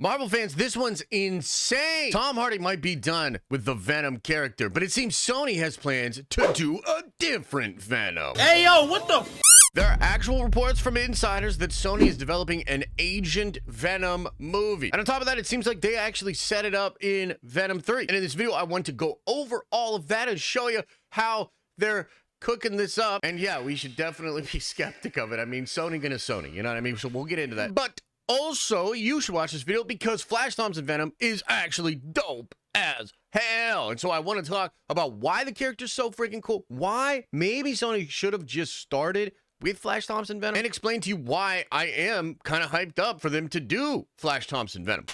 Marvel fans, this one's insane. Tom Hardy might be done with the Venom character, but it seems Sony has plans to do a different Venom. Hey, yo, what the f? There are actual reports from insiders that Sony is developing an Agent Venom movie. And on top of that, it seems like they actually set it up in Venom 3. And in this video, I want to go over all of that and show you how they're cooking this up. And yeah, we should definitely be skeptic of it. I mean, Sony gonna Sony, you know what I mean? So we'll get into that. But also, you should watch this video because Flash Thompson Venom is actually dope as hell. And so I want to talk about why the character's so freaking cool, why maybe Sony should have just started with Flash Thompson Venom, and explain to you why I am kind of hyped up for them to do Flash Thompson Venom.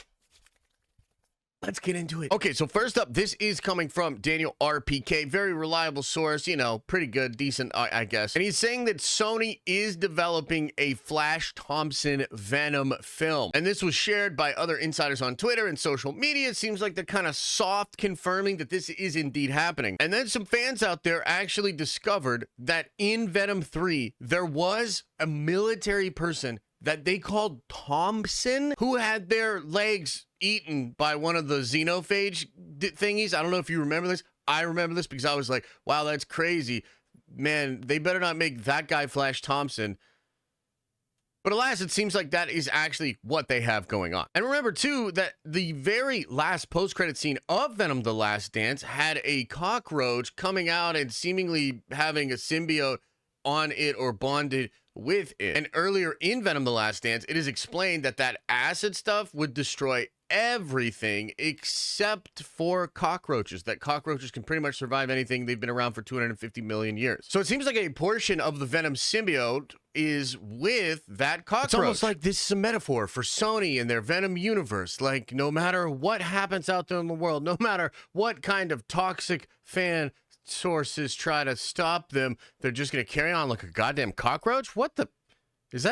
Let's get into it. Okay, so first up, this is coming from Daniel RPK, very reliable source, you know, pretty good, decent, I guess. And he's saying that Sony is developing a Flash Thompson Venom film. And this was shared by other insiders on Twitter and social media. It seems like they're kind of soft confirming that this is indeed happening. And then some fans out there actually discovered that in Venom 3, there was a military person that they called Thompson, who had their legs eaten by one of the xenophage thingies. I don't know if you remember this. I remember this because I was like, wow, that's crazy. Man, they better not make that guy Flash Thompson. But alas, it seems like that is actually what they have going on. And remember, too, that the very last post-credit scene of Venom The Last Dance had a cockroach coming out and seemingly having a symbiote on it or bonded with it. And earlier in Venom The Last Dance, it is explained that that acid stuff would destroy everything except for cockroaches, that cockroaches can pretty much survive anything. They've been around for 250 million years. So it seems like a portion of the Venom symbiote is with that cockroach. It's almost like this is a metaphor for Sony and their Venom universe. Like, no matter what happens out there in the world, no matter what kind of toxic fan sources try to stop them, they're just gonna carry on like a goddamn cockroach. What the is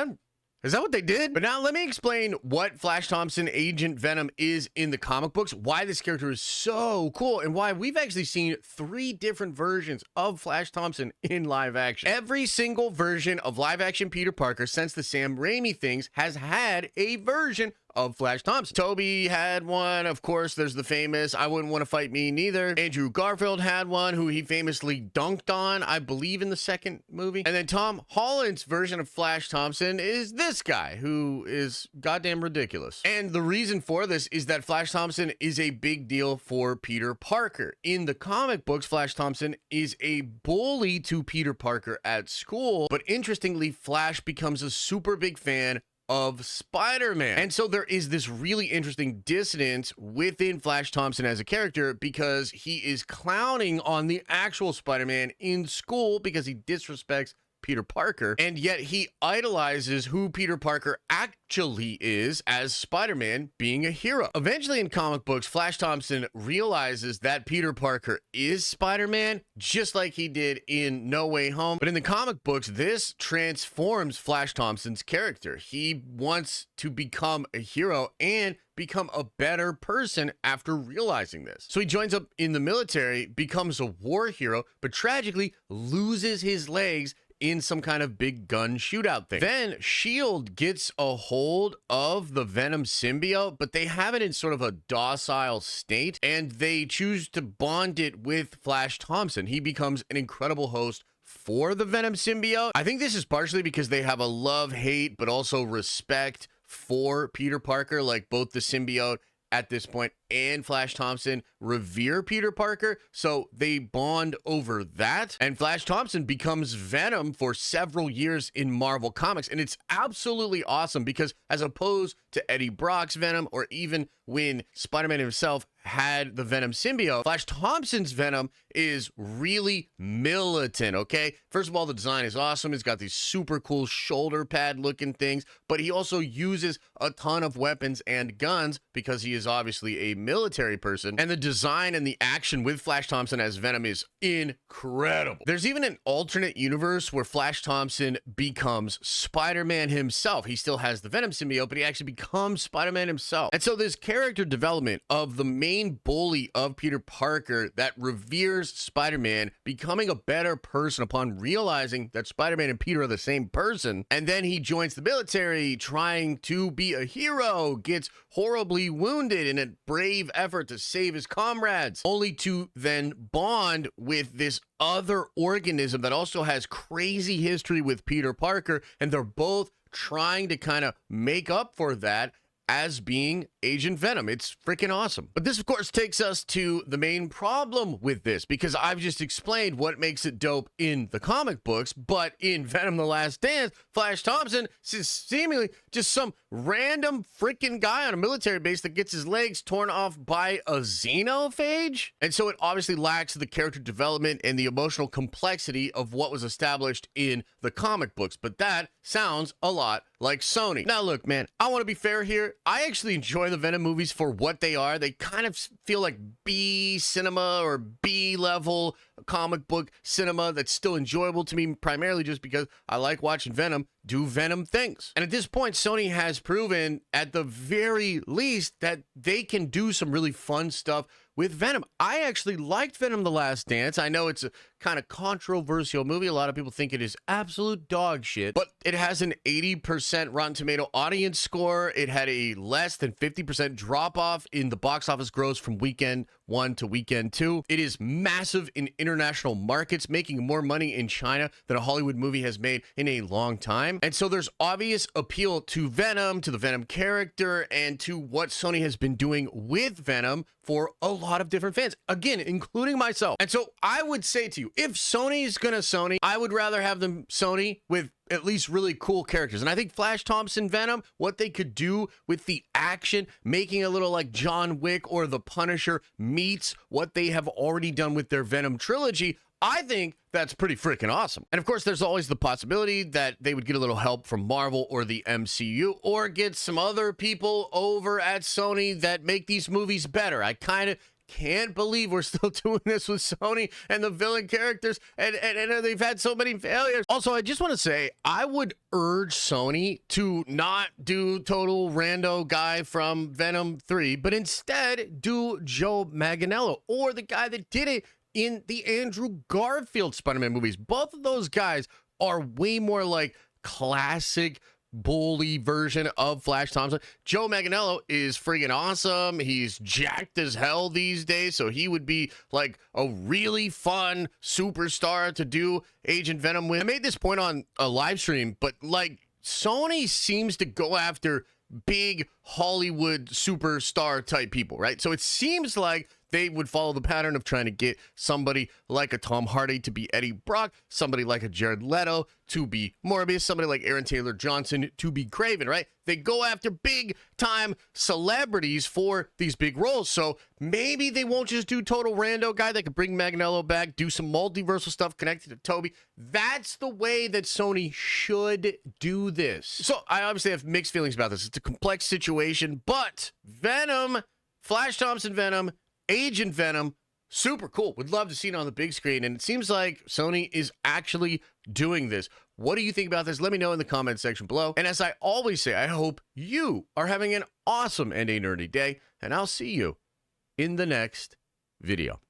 that what they did? But now let me explain what Flash Thompson Agent Venom is in the comic books, why this character is so cool, and why we've actually seen 3 different versions of Flash Thompson in live action. Every single version of live action Peter Parker since the Sam Raimi things has had a version of Flash Thompson. Toby had one, of course. There's the famous "I Wouldn't Want to Fight Me Neither." Andrew Garfield had one, who he famously dunked on, I believe, in the second movie. And then Tom Holland's version of Flash Thompson is this guy, who is goddamn ridiculous. And the reason for this is that Flash Thompson is a big deal for Peter Parker. In the comic books, Flash Thompson is a bully to Peter Parker at school, but interestingly, Flash becomes a super big fan of Spider-Man. And so there is this really interesting dissonance within Flash Thompson as a character because he is clowning on the actual Spider-Man in school because he disrespects Peter Parker, and yet he idolizes who Peter Parker actually is as Spider-Man being a hero. Eventually in comic books, Flash Thompson realizes that Peter Parker is Spider-Man, just like he did in No Way Home. But in the comic books, this transforms Flash Thompson's character. He wants to become a hero and become a better person after realizing this. So he joins up in the military, becomes a war hero, but tragically loses his legs in some kind of big gun shootout thing. Then S.H.I.E.L.D. gets a hold of the Venom symbiote, but they have it in sort of a docile state, and they choose to bond it with Flash Thompson. He becomes an incredible host for the Venom symbiote. I think this is partially because they have a love-hate, but also respect for Peter Parker, like both the symbiote at this point and Flash Thompson revere Peter Parker, so they bond over that. And Flash Thompson becomes Venom for several years in Marvel Comics, and it's absolutely awesome because as opposed to Eddie Brock's Venom, or even when Spider-Man himself had the Venom symbiote, Flash Thompson's Venom is really militant, okay? First of all, the design is awesome. It's got these super cool shoulder pad looking things, but he also uses a ton of weapons and guns because he is obviously a military person, and the design and the action with Flash Thompson as Venom is incredible. There's even an alternate universe where Flash Thompson becomes Spider-Man himself. He still has the Venom symbiote, but he actually becomes Spider-Man himself. And so this character development of the main bully of Peter Parker that reveres Spider-Man becoming a better person upon realizing that Spider-Man and Peter are the same person, and then he joins the military trying to be a hero, gets horribly wounded in a brave effort to save his comrades, only to then bond with this other organism that also has crazy history with Peter Parker, and they're both trying to kind of make up for that as being Agent Venom. It's freaking awesome. But this, of course, takes us to the main problem with this, because I've just explained what makes it dope in the comic books, but in Venom The Last Dance, Flash Thompson is seemingly just some random freaking guy on a military base that gets his legs torn off by a xenophage. And so it obviously lacks the character development and the emotional complexity of what was established in the comic books. But that sounds a lot like Sony. Now, look, man, I want to be fair here. I actually enjoy the Venom movies for what they are. They kind of feel like B cinema or B level comic book cinema that's still enjoyable to me, primarily just because I like watching Venom do Venom things. And at this point, Sony has proven, at the very least, that they can do some really fun stuff with Venom. I actually liked Venom The Last Dance. I know it's a kind of controversial movie. A lot of people think it is absolute dog shit, but it has an 80% Rotten Tomato audience score. It had a less than 50% drop off in the box office gross from weekend 1 to weekend 2. It is massive in international markets, making more money in China than a Hollywood movie has made in a long time. And so there's obvious appeal to Venom, to the Venom character, and to what Sony has been doing with Venom for a lot of different fans, again, including myself. And so I would say to you, if Sony's gonna Sony, I would rather have them Sony with at least really cool characters. And I think Flash Thompson Venom, what they could do with the action, making a little like John Wick or The Punisher meets what they have already done with their Venom trilogy, I think that's pretty freaking awesome. And of course, there's always the possibility that they would get a little help from Marvel or the MCU, or get some other people over at Sony that make these movies better. I kind of can't believe we're still doing this with Sony and the villain characters, and they've had so many failures. Also, I just want to say, I would urge Sony to not do total rando guy from Venom 3, but instead do Joe Manganiello, or the guy that did it in the Andrew Garfield Spider-Man movies. Both of those guys are way more like classic bully version of Flash Thompson. Joe Manganiello is friggin' awesome. He's jacked as hell these days, so he would be like a really fun superstar to do Agent Venom with. I made this point on a live stream, but like, Sony seems to go after big Hollywood superstar type people, right? So it seems like they would follow the pattern of trying to get somebody like a Tom Hardy to be Eddie Brock, somebody like a Jared Leto to be Morbius, somebody like Aaron Taylor Johnson to be Kraven, right? They go after big time celebrities for these big roles. So maybe they won't just do total rando guy. They could bring Manganiello back, do some multiversal stuff connected to Toby. That's the way that Sony should do this. So I obviously have mixed feelings about this. It's a complex situation, but Venom, Flash Thompson Venom, Agent Venom, super cool. Would love to see it on the big screen. And it seems like Sony is actually doing this. What do you think about this? Let me know in the comment section below. And as I always say, I hope you are having an awesome and a nerdy day. And I'll see you in the next video.